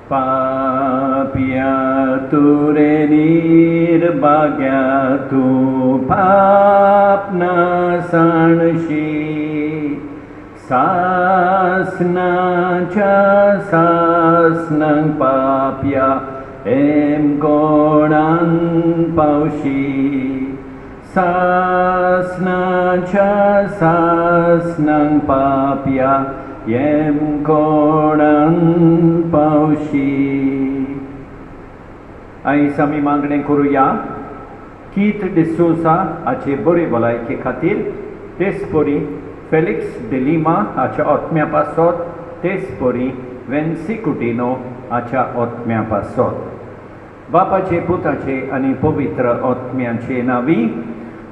Papia ture nirbagya tu papna sanshi sasna cha sasnang papya em gonan paushi sasna cha sasnang papya Yem koran paushi. Ai sami मागणे करूया Keith D'Souza हाचे बरे भलायके खातीर तेचपरी Felix D'Lima हाच्या आत्म्या पासत तेचपरी वेन्सी कुटिनो हाच्या आत्म्या पासत बापाचे पुताचे आनी पवित्र आत्म्याचे नावी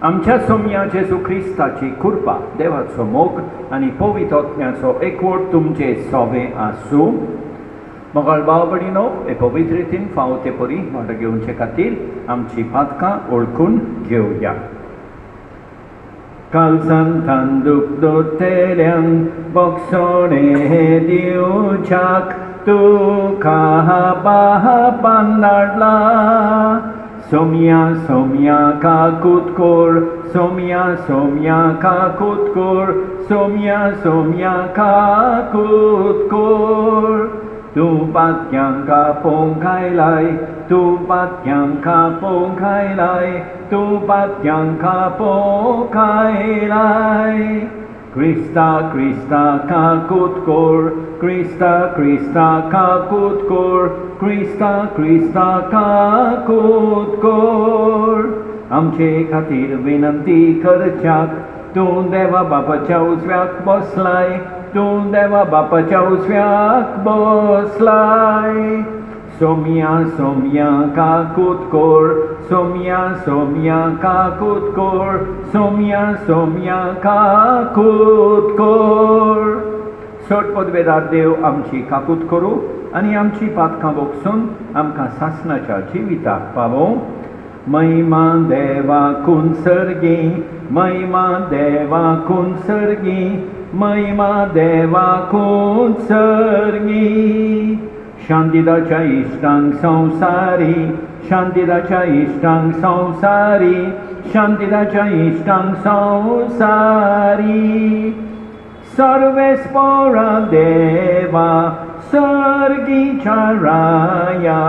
आमच्या सोम्या जेजू ख्रिस्ताची कृपा देवाचो मोग आनी पवित्र आत्म्याचो एकवट तुमचे सोवे आसूं मोगाळ भाव भयणीनो हे पवित्र रितीन फावो ते परी वांटो घेवचे खातीर आमची पातकां ओळखून घेवया काळजांत दूख दोतेल्यांक बोगसोणे दिवच्याक तुका बापान धाडला सोम्या सोम्या काकूत कोर सोम्या सोम्या काकूत कोर सोम्या सोम्या काकूत कोर तूं पातक्यांका पोंखायलाय तूं पातक्यांका पोंखायलाय तूं पातक्यांका पोंखायलाय Krista Krista kakut kor Krista Krista kakut kor Krista Krista kakut kor आमचे खातीर विनंती करच्याक तूं देवा बापाच्या उजव्याक बसलाय तूं देवा बापाच्या उजव्याक बसलाय सोम्या सोम्या काकूत कोर सोम्या सोम्या काकूत कोर सोम्या सोम्या काकूत कोर सोट पदवेदार देव आमची काकूत करूं आनी आमची पातकां बोगसून आमकां सासणाच्या जिविताक पावो महिमा देवा कुन सर्गी महिमा देवा कुन सर्गी महिमा देवा कुन सर्गी शांतीदाच्या इश्टांक संवसारी शांतीदाच्या इश्टांक संवसारी शांतीदाच्या इश्टांक संवसारी सर्वेस्परा देवा सर्गीच्या राया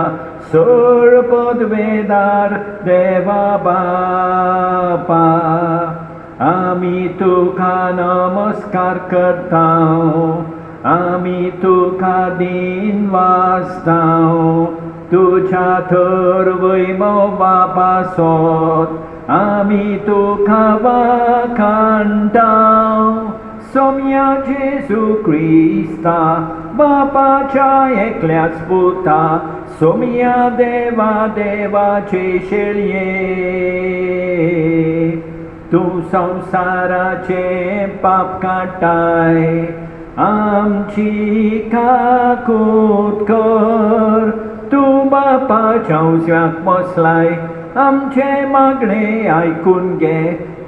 सोर पदवेदार देवा बापा आमी तुका नमस्कार करतां आमी तुका दिन वाजतां तुझ्या थर वैभव बापासोत आमी तुका वाखाणटां सोम्या जेजू क्रिस्ता बापाच्या एकल्याच पुता सोम्या देवा देवाचे शेळये तूं संवसाराचे पाप काडटाय आमची काकूत कर तूं बापाच्या उजव्याक बसलाय आमचे मागणे आयकून घे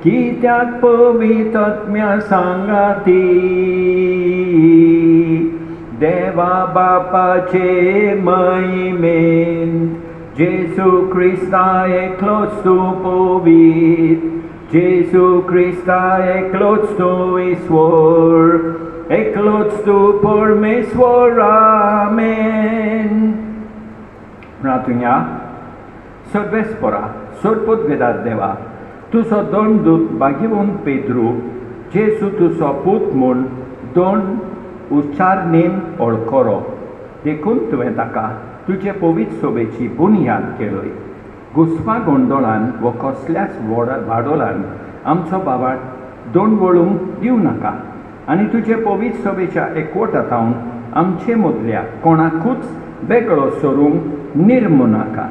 कित्याक पवित्र आत्म्या सांगाती देवा बापाचे महिमेन जेजू क्रिस्ता एकलोच तूं पवित्र जेजू क्रिस्ता एकलोच तूं ईश्वर एकलोच तूं परमेश्वर आमेन प्रार्थना सर्वेस्परा सोडपदवेदार देवा तुजो दोन दूत भाग्यवंत पेद्रू जेजू तुजो पूत म्हूण दोन उच्चारणेन वळखलो देखून तुवें ताका तुजे पवित्र सोबेची बुनयाद केलोय घुस्पा गोंदोळान वो कसल्याच वाडोलान आमचो बाबाट दोन वळूंक दिवं नाका आनी तुजे पवित्र सोबेच्या एकवटांत आमचे मदल्या कोणाकूच वेगळो सरूंक निर्मू नाका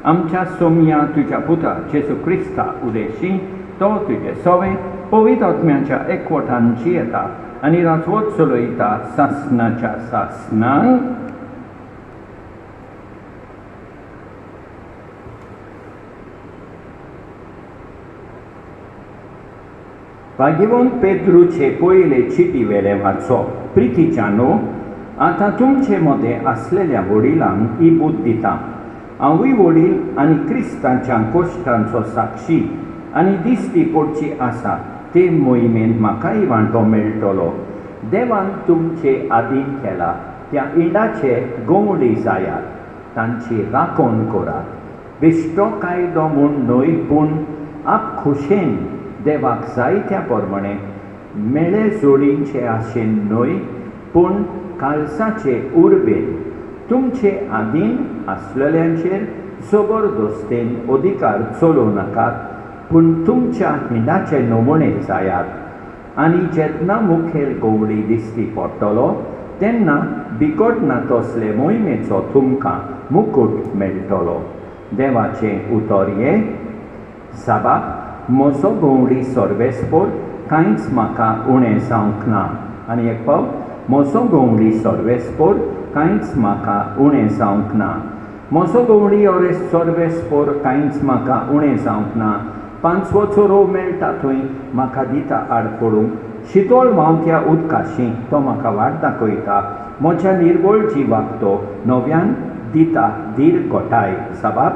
आमच्या सोम्या तुज्या पुता जेजू क्रिस्ता उदेशी तो तुजे सोवे पवित्र आत्म्याच्या एकवटान जियेता आनी राजवट चलयता सासणाच्या सासणांक भाग्यवंत पेद्रूचे पयले चिटी वेले वाचप प्रितीच्यानो आतां तुमचे मदें आसलेल्या वडिलांक ही बूद दिता. हांवूय वडील आनी क्रिस्तांच्या कोश्टांचो साक्षी आनी दिश्टी पडची आसा ते मोहिमेंत म्हाकाय वांटो मेळटलो. देवान तुमचे आदीन केला त्या इंडाचे गोंवडी जायात, तांची राखण करात. बेश्टो कायदो म्हूण न्हय, पूण आपखुशेन देवाक जायत्या प्रमाणे मेळे जोडींचे आशेन न्हय, पूण काळसाचे उर्बेन तुमचे आदीन आसलेल्यांचेर जबरदस्तेन अधिकार चलोव नाकात, पूण तुमच्या हिंडाचे नमुणे जायात. आनी जेन्ना मुखेल गोवडी दिश्टी पडटलो तेन्ना बिकट तसले मोहिमेचो तुमकां मुकूट मेळटलो. देवाचें उतर हे, साबाब, म्हजो गोवडी सर्वेस्पर कांयच म्हाका उणें जावंक ना. आनी एक पाव, म्हजो गोवडी सर्वेस्पर कांयच म्हाका उणें जावंक ना. म्हजो गोवडी सर्वेस्पर कांयच म्हाका उणें जावंक ना. 5वो चोरो मेळटा थंय म्हाका दिता आड पडूंक. शितोळ व्हांवत्या उदकाशी तो म्हाका वाट दाखयता. म्हज्या निर्बळ जिवाक तो नव्यान दिता धीर घोटाय. साबाब,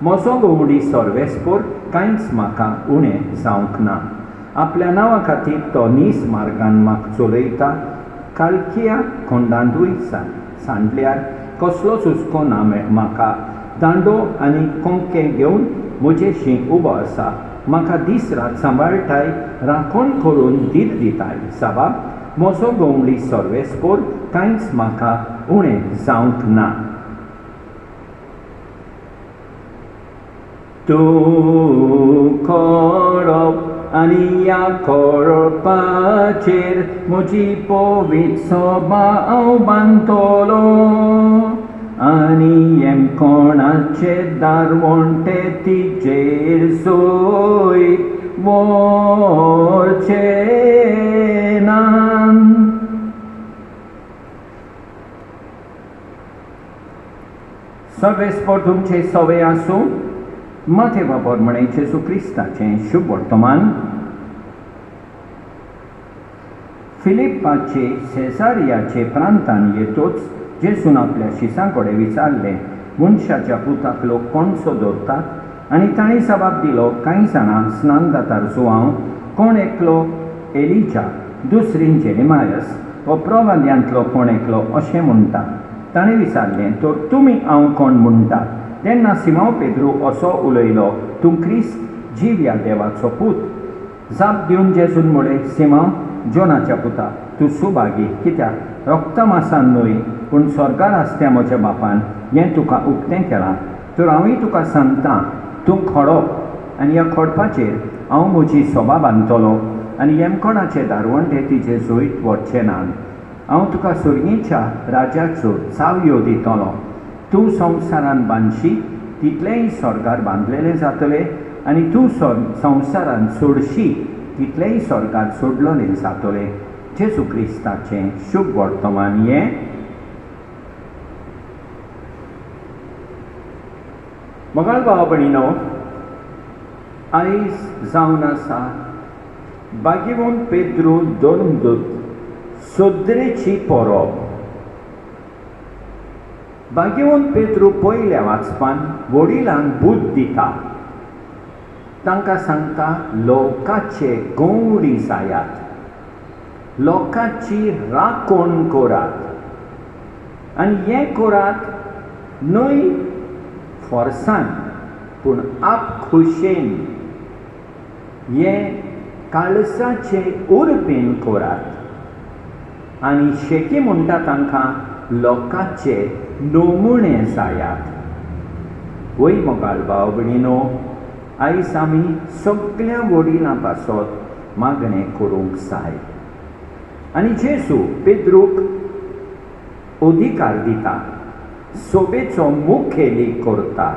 म्हजो गोवडी सर्वेस्पर कांयच म्हाका उणें जावंक ना. आपल्या नांवा खातीर तो नीस मार्गान म्हाका चलयता. काळखिया खोंडांतूय सांडल्यार कसलोच हुस्को ना म्हाका. दांडो आनी कोंके घेवन म्हजेशी उबो आसा. म्हाका दीस रात सांबाळटाय, राखण करून धीर दिताय. साबाब, म्हजो गोवडी सर्वेस्पर कांयच म्हाका उणें जावंक ना. तूं खडप आनी ह्या खडपाचेर म्हजी पवीत सोबा हांव बांदतलो, आनी येमकोणाचे दारवंटे तिचेर सोय व्हरचे ना. सर्वेस्पर तुमचे सवे आसूं. माथेवा प्रमाणे जेजू क्रिस्ताचें शुभ वर्तमान. फिलिप्पाचे सेसारियाचे प्रांतान येतोच जेजून आपल्या शिसां कडेन विचारलें, मनशाच्या पुताक लोक कोणसो दवरतात? आनी तांणी जबाब दिलो, कांय जाणां स्नान घातार जुवांव, कोण एकलो एलिजा, दुसरीन जेरेमायस वा प्रवाद्यांतलो कोण एकलो अशें म्हणटा. ताणें विचारलें, तर तुमी हांव कोण म्हणटात? तेन्ना सिमोन पेद्रू असो उलयलो, तूं क्रिस्त जीव ह्या देवाचो पूत. जाप दिवन जेजून म्हळें, सिमोन, जोनाच्या पुता, तूं सुभागी, कित्याक रक्तमासान न्हय पूण स्वर्गार आसत्या म्हज्या बापान हें तुका उक्तें केलां. तर हांवूय तुका सांगतां, तूं खडप आनी ह्या खडपाचेर हांव म्हजी सोबा बांदतलो, आनी येमकोणाचे दारवंटे तिचे जोईत व्हरचे नात. हांव तुका सुर्गेच्या राजाच्यो चावयो दितलो. तूं संवसारान बांदशी तितलेंय स्वर्गार बांदलेलें जातलें, आनी तूं संवसारान सोडशी तितलेंय स्वर्गार सोडलोलें जातलें. जेजू क्रिस्ताचें शुभ वर्तमान हें. मोगाळ भाव भयणीनो, आयज जावन आसा बागीवन पेद्रू दोनदूत सोद्रेची परब. बागीवन पेद्रू पयल्या वाचपान वडिलांक बूद दिता. तांकां सांगता, लोकाचे गोवडी जायात, लोकाची राखण करात, आनी हें करात न्हय फोर्सान पूण आपखुशेन. हें काळसाचे उर्बेन करात, आनी शेकी म्हणटा तांकां लोकाचे नमुणे जायात. वय मोगाळ भाव भयणीनो, आयज आमी सगळ्या वडिलां पासत मागणें करूंक जाय. आनी जेजू पेद्रूक अधिकार दिता, सोबेचो मुखेली करता.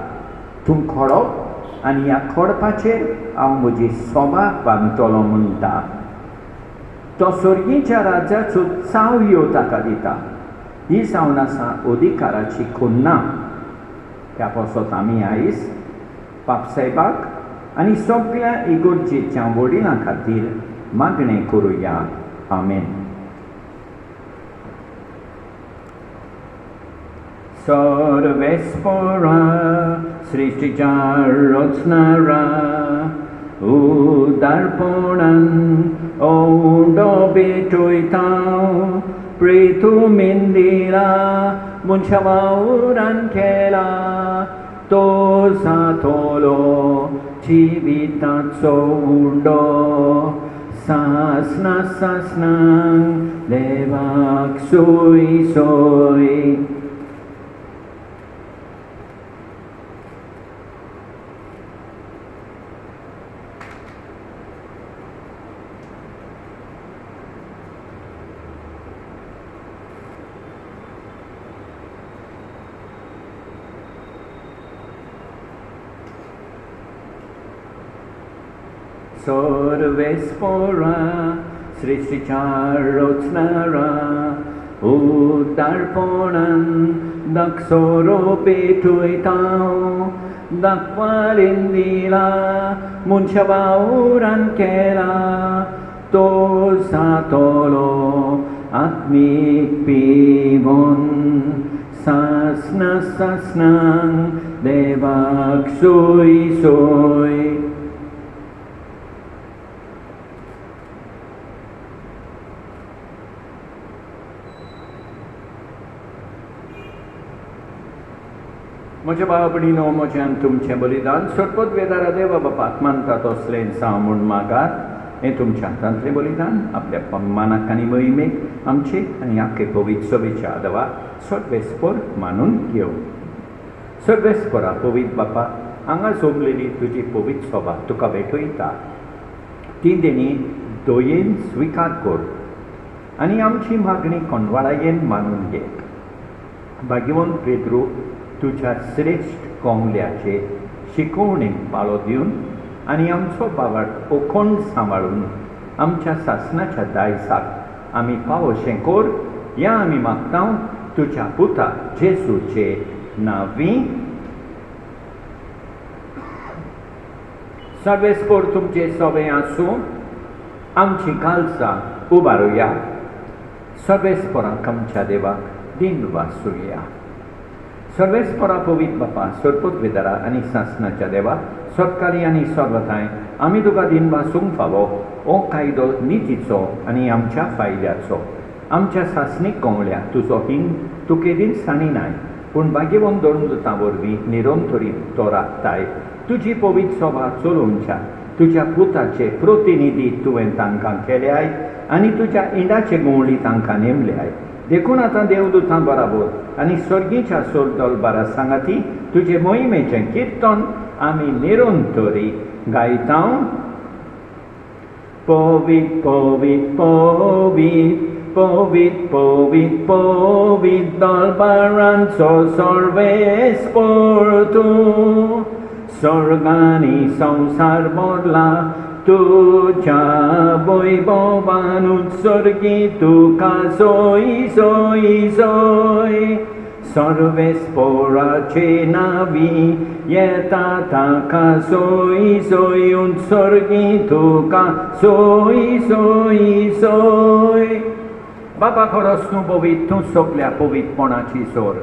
तूं खडप आनी ह्या खडपाचेर हांव म्हजी सोबा बांदतलो म्हणटा. तो स्वर्गीच्या राजाच्यो चावयो ताका दिता. ही जावन आसा अधिकाराची खुन्ना. त्या पासत आमी आयज बापसाहेबाक आनी सगळ्या इगर्जेच्या वडिलां खातीर मागणें करुया. आमेन. सर्वेस्परा सृष्टीच्या रचणारा उदारपणान ओंडो बेटोयता प्रेतुमीन दिला मनशावावरान केला तो सातलो जिविताचो उंडो सासना सासनांक देवाक सोय सोय सर्वेस्परा सृष्टीच्या रचणारा उदारपणान दाखसरो पेटोयता दाखवालेन दिला मनशावावरान केला तो सातलो आत्मीक पिवोन सासना सासनांक देवाक सोय सोय म्हज्या भावा भयणीनो म्हज्यान तुमचें बलिदान सोडपत वेदारा देवा बापाक मानता तसलें जावं म्हूण मागात हें तुमच्या हातांतलें बलिदान आपल्या मानाक आनी मोहिमेक आमचे आनी आख्खे पवित्र सभेच्या आदवा सर्वेस्पर मानून घेवं. सर्वेस्परा पवित्र बापा हांगा जमलेली तुजी पवित्र सभा तुका भेटयता ती देणी दोयेन स्विकार कर आनी आमची मागणी कोंडवाळायेन मानून घे. भाग्यवंत पेद्रू तुझ्या श्रेष्ठ कोंबल्याचे शिकवणेक पाळो दिवन आनी आमचो पावट अखंड सांबाळून आमच्या सासणाच्या दायजाक आमी पावोशें कर या आमी मागता तुझ्या पुता जेजूचे नांवी. सर्वेस्पर तुमचे सवे आसूं आमची कालसां उबारुया. सर्वेस्पराक आमच्या देवाक दिन वासुया. सर्वेस्परा पवित्र बापा सरपत वेदारा आनी सासणाच्या देवा सत्कारी आनी सर्वथाय आमी तुका दिन वासूंक फावो हो कायदो नितीचो आनी आमच्या फायद्याचो. आमच्या सासणीक कोंवळ्या तुजो हिंग तूं केदींच साणिनाय पूण भाग्यवंत दोन वरवीं निरंतरीत तो राखताय. तुजी पवित्र सभा चलोवच्या तुज्या पुताचे प्रतिनिधी तुवें तांकां केल्याय आनी तुज्या इंडाचे गोवळी तांकां नेमल्याय. देखून आतां देवदूतां बराबर आनी सर्गीच्या सोल बारा सांगाती तुजे मोहिमेचें किर्तन आमी निरंतरी गायता. पवित्र पवित्र पवित्र पवित्र पवित्र पवित्र दरबारांचो सर्वेस्पर तूं स्वर्गानी संसार भरला तुझ्या वैभवान उत्सर्गी तुका सोय सोय सोय. सर्वेस्पराचे नांवी येता ताका सोय सोय उत्सर्गी तुका सोय सोय सोय. बापा खरोच तूं पवित्र तूं सगल्या पवित्रपणाची सोर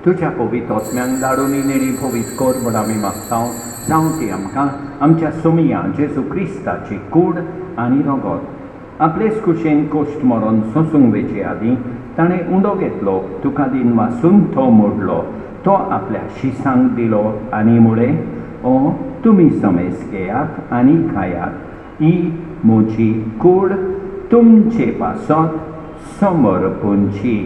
तुझ्या पवित्र आत्म्यांक धाडूनी नेणी पवित्र कर म्हूण आमी मागता. जावं ती आमकां आमच्या सुमिया जेजू क्रिस्ताची कूड आनी रगत आपलेच कुशेन कोश्ट मरोन सोंसूंक वेचे आदीं ताणें उंडो घेतलो तुका दिन वासून तो मोडलो तो आपल्या शिसांक दिलो आनी मुळे ओ तुमी समेस घेयात आनी खायात ही म्हजी कूड तुमचे पासत समर्पणची.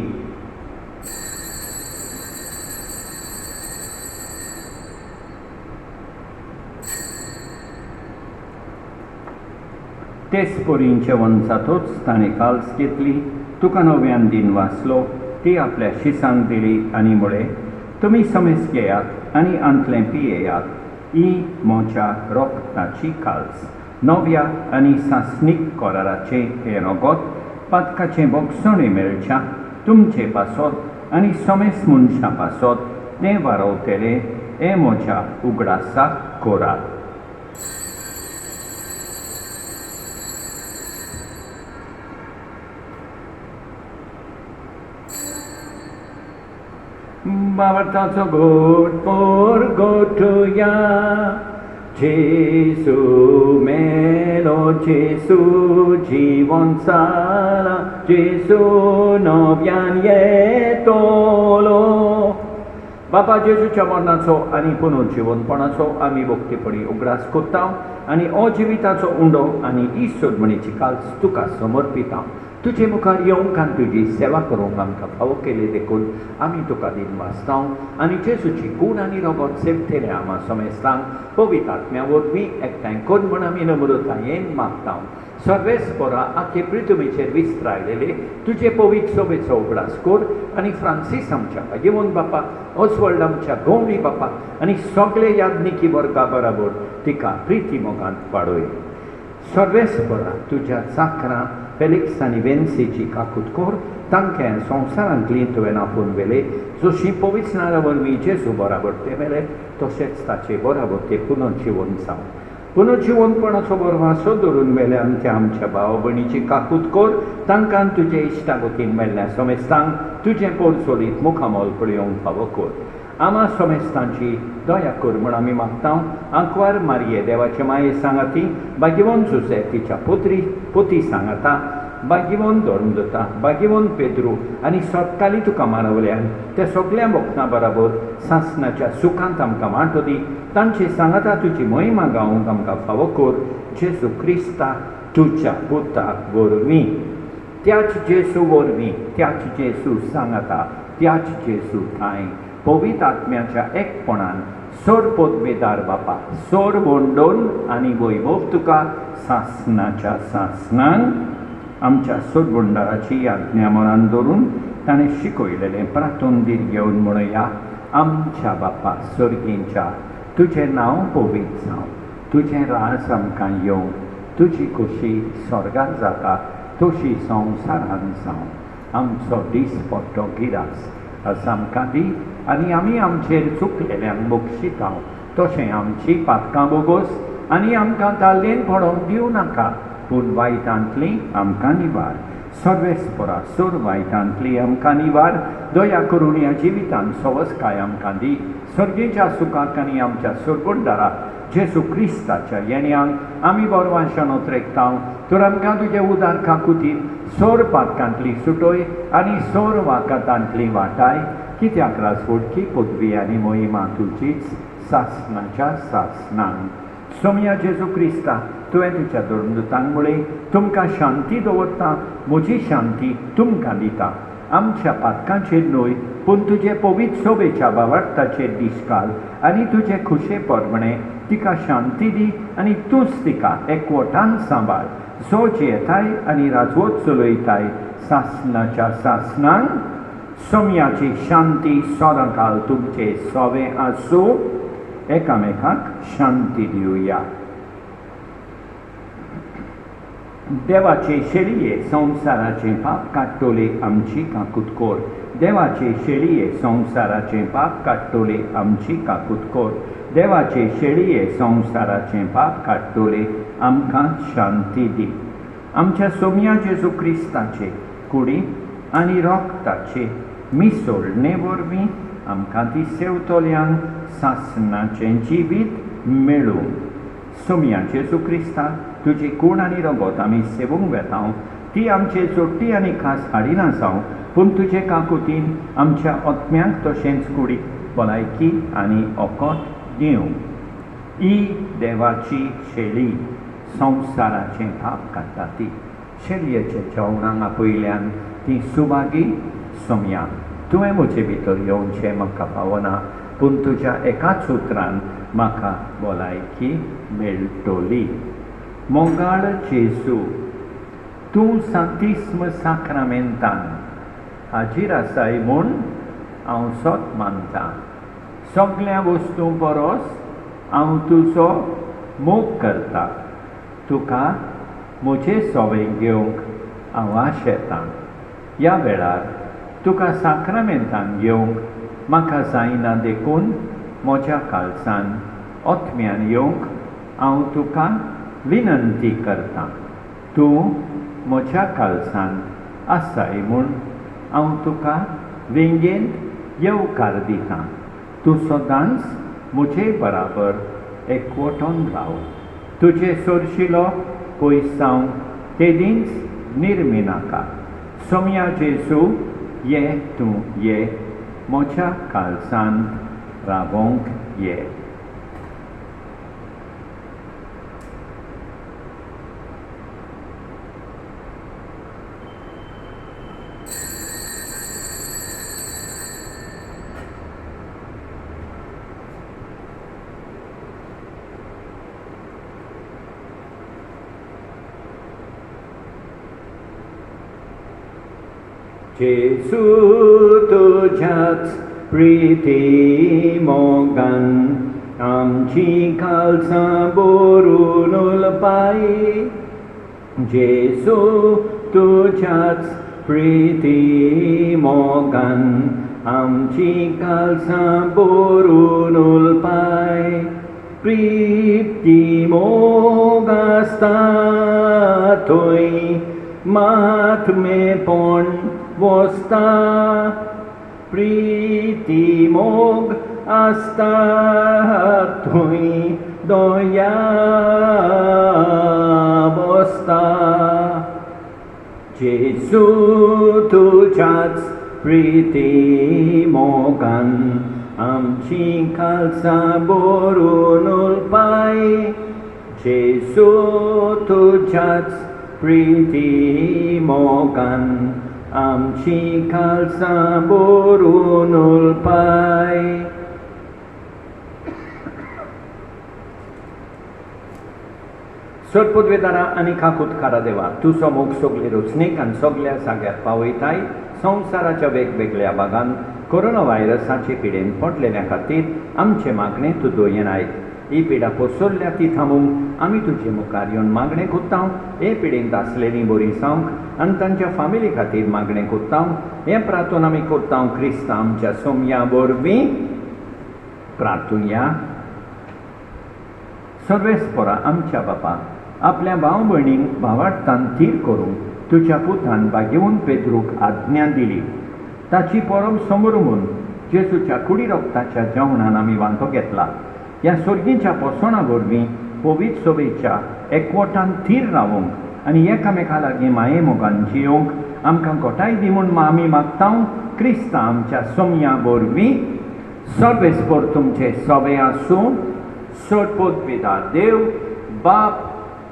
तेच पोरींचे वंचातूच ताणें काल्स घेतली तुका नव्यान दिन वाचलो ती आपल्या शिसांक दिली आनी मुळे तुमी समेस घेयात आनी अंतलें पियेयात ही म्हज्या रोगताची काल्स. नव्या आनी सासणीक कराराचें हें रगत पातकाचें भोगसणें मेळच्या तुमचे पासत आनी समेस मनशां पासत तें वारवतलें हें म्हज्या उगडासाक करात. Bawartaco good for gotuya. Jesu melo, Jesu Jibon Sara, Jesu নব্যান येतलो. बापा जेजूच्या मरणाचो आनी पुनर्जीवनपणाचो आमी भक्तीपणी उगडास कोत्ता आनी अजिविताचो उंडो आनी इश्वरमणीची काल्स तुका समर्पिता. तुजे मुखार येवंक आनी तुजी सेवा करूंक आमकां फावो केले देखून आमी तुका दिन वाचता आनी जेजूची कूड आनी रगत सेवतेले आमा समेस्तांक पवित्र आत्म्या वरवीं एकठांय कर म्हूण आमी नम्रतायेन मागता. सर्वेस्परा आखे पृथ्वीचेर विस्तारलेले तुजे पवित्र सोबेचो उगडास कर आनी फ्रांसीस आमच्या येवन बापा, ऑस्वल्ड आमच्या गवळी बापा आनी सगळे याज्ञिकी वर्गा बरोबर तिका प्रिती मोगांत वाडय. सर्वेस्परा तुज्या चाकरां फेलिक्स आनी वेन्सीची काकूट कर. तांकां संवसारांतली तुवें आपोवन वेले, जशी पवित्रां वरवीं जेजू बरोबर ते वेले तशेंच ताचे बरोबर ते पुनर्जीवन जावं. पुनर्जीवनपणाचो बरवासो धरून वेल्यान त्या आमच्या भाव भयणीची काकूट कर. तांकां तुजे इश्टागतीन मेल्ल्या समेस्तांक तुजें पोरचोलीत मुखामोल पळयोवंक फावो कर. आमा समेस्तांची दया कर म्हूण आमी मागता. आंकवार मारये देवाचे माये सांगाती, भाग्यवन जुसे तिच्या पोती सांगाता, भाग्यवन धर्मदता, भाग्यवन पेद्रू आनी सत्काली तुका मारवल्यान त्या सगळ्या भक्तां बरोबर सासणाच्या सुखांत आमकां वांटो दी. तांची सांगाता तुजी महिमा गावंक आमकां फावो कर. जेजू क्रिस्ता तुज्या पुताक वरवीं, त्याच जेजू वरवीं, त्याच जेजू सांगाता, त्याच जेजू ठांय पवित्र आत्म्याच्या एकपणान सोर पोतबेदार बापा, सोर बोंडोन आनी वैभव तुका सासणाच्या सासणान आमच्या सोडबोंडाराची आज्ञा मनान दवरून ताणें शिकयलेलें प्रार्थून दीर घेवन म्हणया. आमच्या बापा सर्गींच्या, तुजें नांव पवित्र जावं, तुजें राज आमकां येवं, तुजी खोशी स्वर्गांत जाता तशी संवसारांत जावं. आमचो दीस पडटो गिरास आज आमकां दी आनी आमी आमचेर चुकलेल्यांक बक्षिता तशें आमची पातकां बोगोस आनी आमकां ताल्लेन पडोवंक दिवं नाका, पूण वायटांतली आमकां निवार. सर्वेस्परा सोर वायटांतली आमकां निवार. दया करून ह्या जिवितांत सवस्काय आमकां दी. सर्गेच्या सुखाक आनी आमच्या सोरगोंडारा जेजू क्रिस्ताच्या येण्याक आमी बरवाशान उतरेकता. तर आमकां तुजे उदार काकुतीन सोर पातकांतली सुटोय आनी सोर वाकातांतली वाटाय. कित्याक राजवटकी पदवी आनी मोहिमा तुजीच सासणाच्या सासणान. सोम्या जेजू क्रिस्ता, तुवें तुज्या धर्मदूतांक म्हळें, तुमकां शांती दवरता, म्हजी शांती तुमकां दिता. आमच्या पातकांचेर न्हय पूण तुजे पवित्र सोबेच्या भावार्थाचेर दीस घाल आनी तुजे खुशे परमणे तिका शांती दी आनी तूंच तिका एकवटान सांबाळ. जो जेताय आनी राजवट चलयताय सासणाच्या सासणान. सोम्याची शांती सदांकाल तुमचे सोवे आसूं. एकामेकाक शांती दिवया. देवाचे शेळये संवसाराचे पाप काडटोले आमची काकूट कर. देवाचे शेळये संवसाराचे पाप काडटोले आमची काकूट कर. देवाचे शेळये संवसाराचे पाप काडटोले आमकां शांती दी. आमच्या सोम्या जेजू क्रिस्ताचे कुडी आनी रोगताचे मिसळणे वरवीं आमकां ती सेवतोल्यांक सासणाचें जिवीत मेळूं. सोम्या जेजू क्रिस्ता, तुजी कूड आनी रगत आमी सेवूंक वेता. ती आमचे जोडटी आनी खास हाडिना जावं, पूण तुजे काकुतीन आमच्या आत्म्यांक तशेंच कुडीक भलायकी आनी ओकोत दिवं. ही देवाची शेळी संवसाराचें पाप काडटा ती. शेळयेच्या जेवणाक आपयल्यान ती सुभागी. सोम्या, तुवें म्हजे भितर येवचें म्हाका पावना, पूण तुज्या एकाच उतरान म्हाका भलायकी मेळटली. मोगाळ जेजू, तूं सांतिस्म साक्रामेंतान हाजीर आसाय म्हूण हांव सोत मानतां. सगळ्या वस्तू परस हांव तुजो मोग करतां. तुका म्हजे सोवें घेवंक हांव आशेतां. ह्या वेळार तुका साक्रामेंतान घेवंक म्हाका जायना देखून म्हज्या काळजान ओतम्यान येवंक हांव तुका विनंती करतां. तूं म्हज्या काळजान आसाय म्हूण हांव तुका विंगेन येवकार दिता तूं सदांच म्हजे बराबर एकवटून राव तुजे सोरशिलो पयस जावं तेदींच निर्मी नाका सोम्या जेजू ये तूं ये म्हज्या काळजांत रावोंक ये जेजू तुझ्याच प्रिती मोगान आमची काळजां भरून उलपाय जेजू तुझ्याच प्रिती मोगान आमची काळजां भरून उलपाय प्रिती मोग आसता थंय मातमेपण वसता प्रिती मोग आसता थंय दया बसता जेजू तुझ्याच प्रिती मोगान आमची काळजां भरून उलपाय जेजू तुझ्याच प्रिती मोगान आमची काळजां भरून उलपाय सटपदवेदारा आनी काकुतकारा देवा तुजो मोग सगळे रचणेक आनी सगळ्या जाग्यार पावयताय संवसाराच्या वेगवेगळ्या भागांत कोरोना व्हायरसाचे पिडेन पडलेल्या खातीर आमचे मागणे तूं दोयनाय ही पिडा पसरल्या ती थांबूंक आमी तुजे मुखार येवन मागणें कोत्ता हे पिडेंत आसलेलीं बरी जावंक आनी तांच्या फामिली खातीर मागणें कोत्ता हें प्रार्थना आमी कोत्ता क्रिस्त आमच्या सोम्या वरवीं प्रार्थुया सर्वेस्परा आमच्या बापा आपल्या भाव भयणींक भावार्थान थीर करूंक तुज्या पुतान भाग्यवन पेद्रूक आज्ञा दिली ताची परब समोरून जेजूच्या कुडी रोगताच्या जेवणान आमी वांटो घेतला ह्या सर्गीच्या पोसणा वरवीं पवित्र सभेच्या एकवटान थीर रावंक आनी एकामेका लागीं माये मोगान जियोंक आमकां गोठाय दी म्हूण आमी मागता क्रिस्त आमच्या सोम्या वरवीं सर्वेस्पर तुमचे सवे आसूं सटपदवेदार देव बाप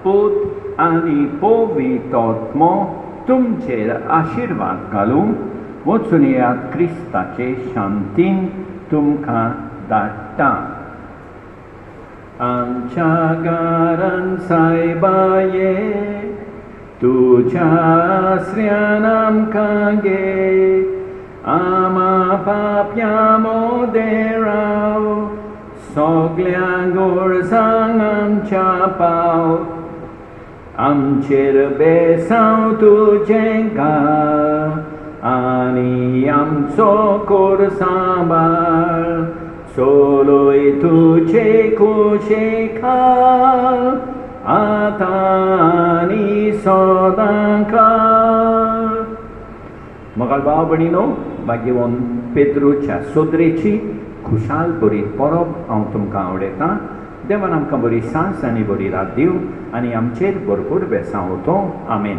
पूत आनी पवित्र आत्मो तुमचेर आशिर्वाद घालूं वचून येयात क्रिस्ताचे शांतीन तुमकां धाडटा आमच्या घरान सायबाये तुज्या आसऱ्यान आमकां घे आमा पाप्या मोदें राव सगळ्या गोरजांक आमच्या पाव आमचेर बेसांव तुजें घाल आनी आमचो कोर सांबाळ सोलोय तुजे कुशे खाल आतां सदां काल मगाल भाव भयणीनो भाग्यवन पेद्रूच्या सोदरेची खुशाल बरी परब हांव तुमकां आवडयतां देवान आमकां बरी सांस आनी बरी रात दिवं आनी आमचेर भरपूर बेसांव होतो आमेन.